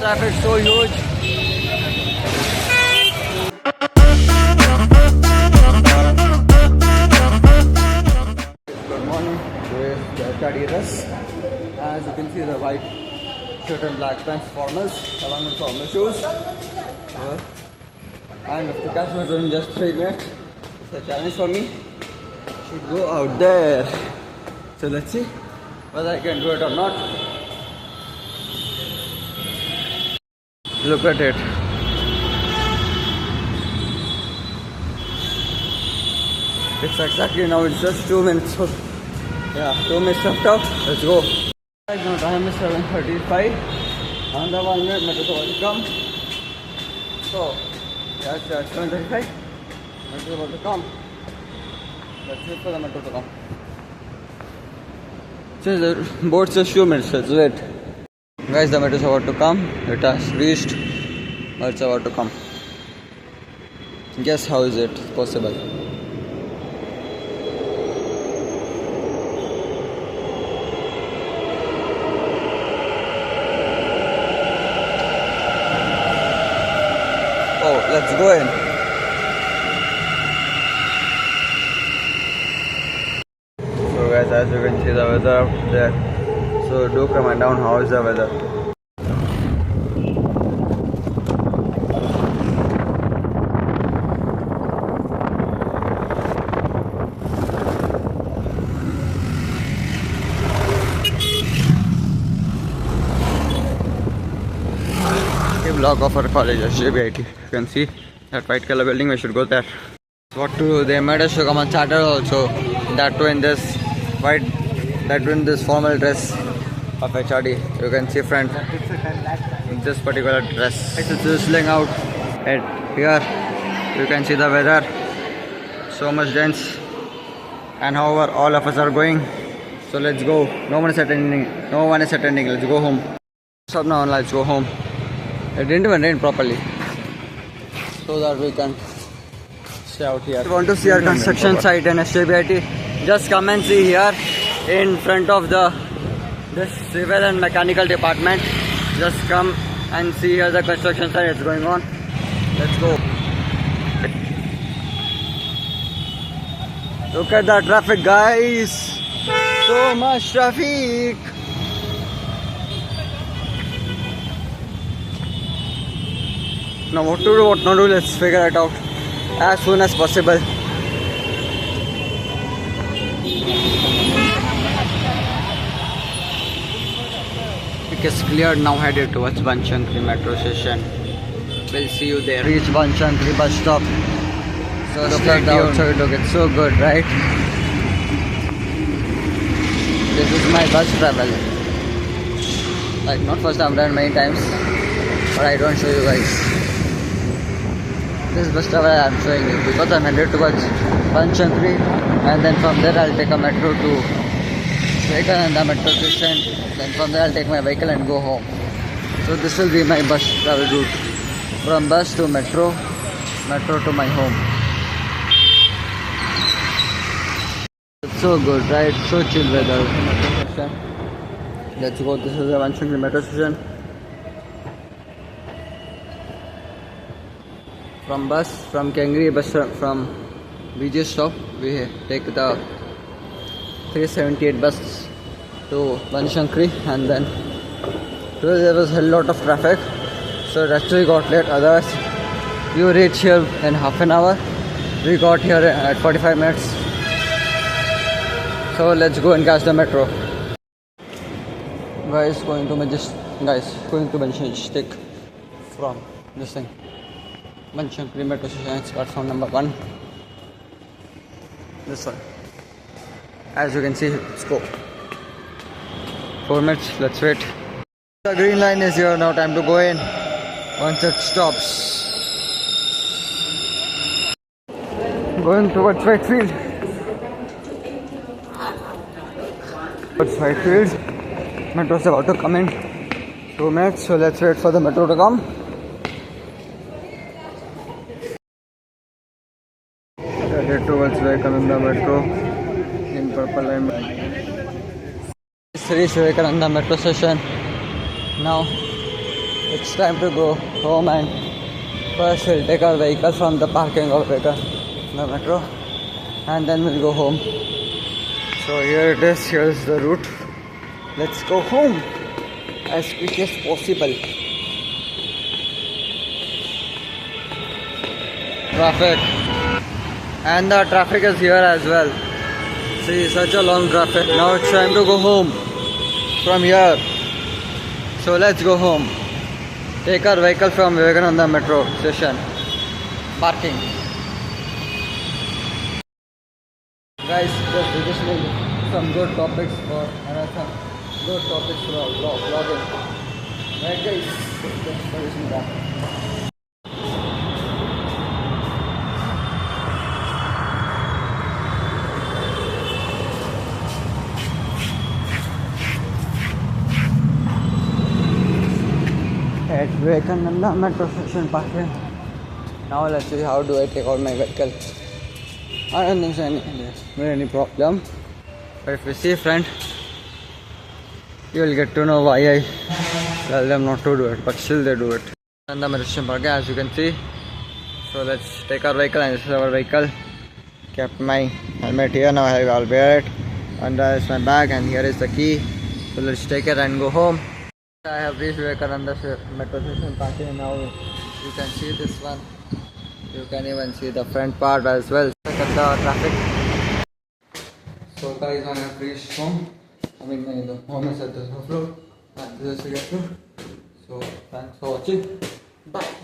traffic so huge. Good morning. Today is the Cadillac. As you can see, the white shirt and black pants formals along with formal shoes. And if the catch metro in just 3 minutes, it's a challenge for me. Should go out there. So let's see whether I can do it or not. Look at it. It's exactly now, it's just 2 minutes. So, yeah, 2 minutes left out. Let's go. Right now time is 7:35. Another 1 minute metro will come. So, yeah, it's 7:35. Metro is about to come. Let's wait for the metro to come. Since the board says 2 minutes, let's wait. Guys, the metro is about to come. It has reached, or it's about to come. Guess how is it possible? Oh, let's go in. So guys, as you can see the weather up there. So do comment down how is the weather. Block of our college, SJBIT. You can see that white color building. We should go there. What to do? They made us to come on Saturday also. That too in this white, that too in this formal dress of HRD. You can see friend in this particular dress. It's drizzling out. And here you can see the weather. So much dense. And however, all of us are going. So let's go. No one is attending. No one is attending. Let's go home. Stop now and let's go home. It didn't even rain properly, so that we can stay out here. If you want to see our construction site in SJBIT, just come and see here in front of this civil and mechanical department. Just come and see here the construction site is going on. Let's go. Look at the traffic, guys. So much traffic. Now what to do, what not to do, let's figure it out as soon as possible. It is cleared now, headed towards Banchankri metro station. We'll see you there. Reach Banchankri bus stop. So look at the outside, look, it's so good, right? This is my bus travel. Like, not first time, I've done many times, but I don't show you guys. This bus travel I am showing you because I'm headed towards Banchankri, and then from there I'll take a metro to Vivekananda metro station. Then from there I'll take my vehicle and go home. So this will be my bus travel route, from bus to metro, metro to my home. It's so good, right? So chill weather. Let's go. This is the Banchankri metro station. From Kengri bus from BG stop, we take the 378 bus to Banchankri, and then today there was a lot of traffic, so that's why we got late. Otherwise, you reach here in half an hour. We got here at 45 minutes. So let's go and catch the metro. Guys, going to Banchankri from this thing. Banchankri metro station, it's platform number 1. This one. As you can see, let's go. 4 minutes, let's wait. The green line is here, now time to go in. Once it stops. Going towards Whitefield. Towards Whitefield. Metro is about to come in 2 minutes, so let's wait for the metro to come. Headed towards Vivekananda metro in purple line. Sri Vivekananda metro station. Now it's time to go home, and first we'll take our vehicle from the parking of the metro, and then we'll go home. So here it is, here's the route. Let's go home as quick as possible. Traffic, and the traffic is here as well. See, such a long traffic. Now it's time to go home from here. So let's go home. Take our vehicle from Vivekananda metro station parking. Guys, we just need some good topics for some good topics for vlogging. Right guys, let's do that. At Vivekananda metro station parking. Now let's see how do I take out my vehicle. I don't think there's any problem. But if you see friend, you will get to know why I tell them not to do it, but still they do it. And the metro station parking, as you can see. So let's take our vehicle, and this is our vehicle. Kept my helmet here, now I'll wear it. And is my bag, and here is the key. So let's take it and go home. I have reached Vivekananda metro station parking. Now you can see this one. You can even see the front part as well. Look at the traffic. So guys, I have reached home. I mean, the home is at the floor, and this is the floor. So thanks for watching. Bye.